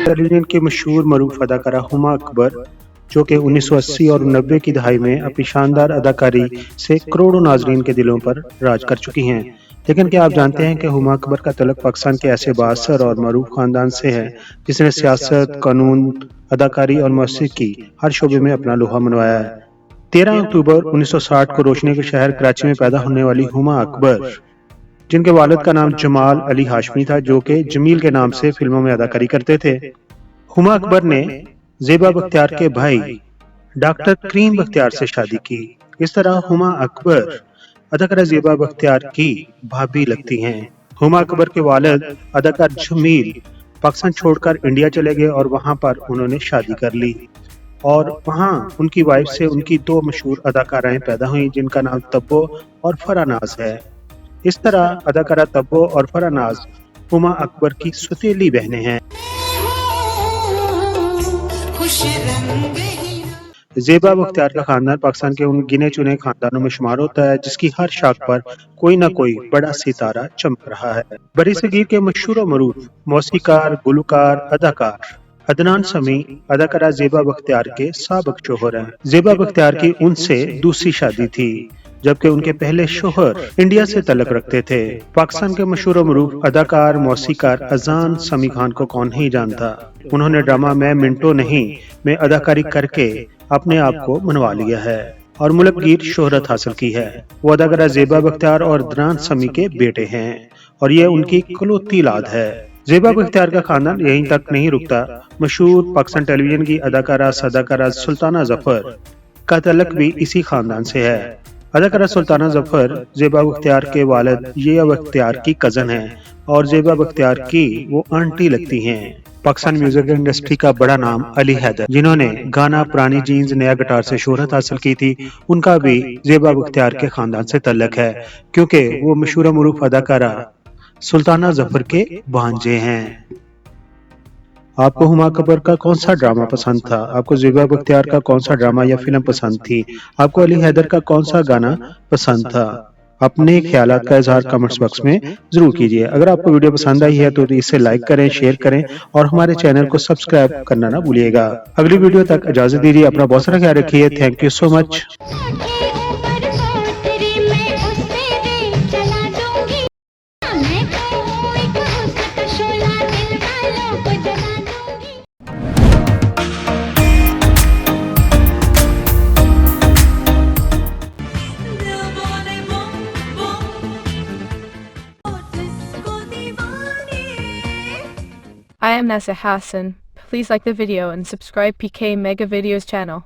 Television की मशहूर मरूफ अदाकारा हुमा अकबर, जो कि 1980 और 90 की दहाई में अपनी शानदार अदाकारी से करोड़ों नाजरीन के दिलों पर राज कर चुकी हैं। लेकिन क्या आप जानते हैं कि हुमा अकबर का तल्लुक पाकिस्तान के ऐसे बाअसर और मरूफ खानदान से है जिसने सियासत, कानून, अदाकारी और मौसीकी हर शोबे में अपना लोहा मनवाया है। 13 अक्टूबर 1960 को रोशनी के शहर कराची में पैदा होने वाली हुमा अकबर, जिनके वालिद का नाम जमाल अली हाशमी था, जो कि जमील के नाम से फिल्मों में अदाकारी करते थे। हुमा अकबर ने ज़ेबा बख्तियार के भाई डॉक्टर करीम बख्तियार से शादी की। इस तरह हुमा अकबर अदाकारा ज़ेबा बख्तियार की भाभी लगती हैं। हुमा अकबर के वालिद अदाकार जमील पाकिस्तान छोड़कर इंडिया चले गए और वहां पर उन्होंने शादी कर ली और वहां उनकी वाइफ से उनकी दो मशहूर अदाकाराएं पैदा हुई, जिनका नाम तब्बो और फरानाज है। इस तरह अदाकारा तब्बो और फरानाज हुमा अकबर की सौतेली बहनें हैं। ज़ेबा बख्तियार का खानदान पाकिस्तान के उन गिने चुने खानदानों में शुमार होता है जिसकी हर शाख पर कोई न कोई बड़ा सितारा चमक रहा है। बरी सगीर के मशहूर मरूफ मौसीकार, गुलकार, अदाकार अदनान समी अदाकारा ज़ेबा बख्तियार के साबिक शोहर हैं। ज़ेबा बख्तियार की उनसे दूसरी शादी थी, जबकि उनके पहले शोहर इंडिया से तल्लुक रखते थे। पाकिस्तान के मशहूर मरूफ अदाकार मौसीकार अजान समी खान को कौन नहीं जानता। उन्होंने ड्रामा मैं मिंटो नहीं में अदाकारी करके अपने आप को मनवा लिया है और मुल्कगीर शोहरत हासिल की है। वो अदाकारा ज़ेबा बख्तियार और अदनान समी के बेटे हैं और ये उनकी इकलौती औलाद है। ज़ेबा बख्तियार का खानदान यहीं तक नहीं रुकता। मशहूर पाकिस्तान टेलीविजन की अदाकारा सदाकारा सुल्ताना जफर का तल्लुक भी इसी खानदान से है। अदाकारा सुल्ताना जफर ज़ेबा बख्तियार के वालिद ज़िया बख्तियार की कज़न है और ज़ेबा बख्तियार की वो आंटी लगती हैं। पाकिस्तान म्यूजिक इंडस्ट्री का बड़ा नाम अली हैदर, जिन्होंने गाना पुरानी जीन्स नया गिटार से शोहरत हासिल की थी, उनका भी ज़ेबा बख्तियार के खानदान से तल्लुक है, क्योंकि वो मशहूर मरूफ अदाकारा सुल्ताना जफर के भांजे हैं। आपको हुमा अकबर का कौन सा ड्रामा पसंद था? आपको ज़ेबा बख्तियार का कौन सा ड्रामा या फिल्म पसंद थी? आपको अली हैदर का कौन सा गाना पसंद था? अपने ख्यालात का इजहार कमेंट्स बॉक्स में जरूर कीजिए। अगर आपको वीडियो पसंद आई है तो इसे लाइक करें, शेयर करें और हमारे चैनल को सब्सक्राइब करना ना भूलिएगा। अगली वीडियो तक इजाजत दीजिए। अपना बहुत सारा ख्याल रखिए। Thank you so much. I am Nessa Hassan. Please like the video and subscribe PK Mega Videos channel.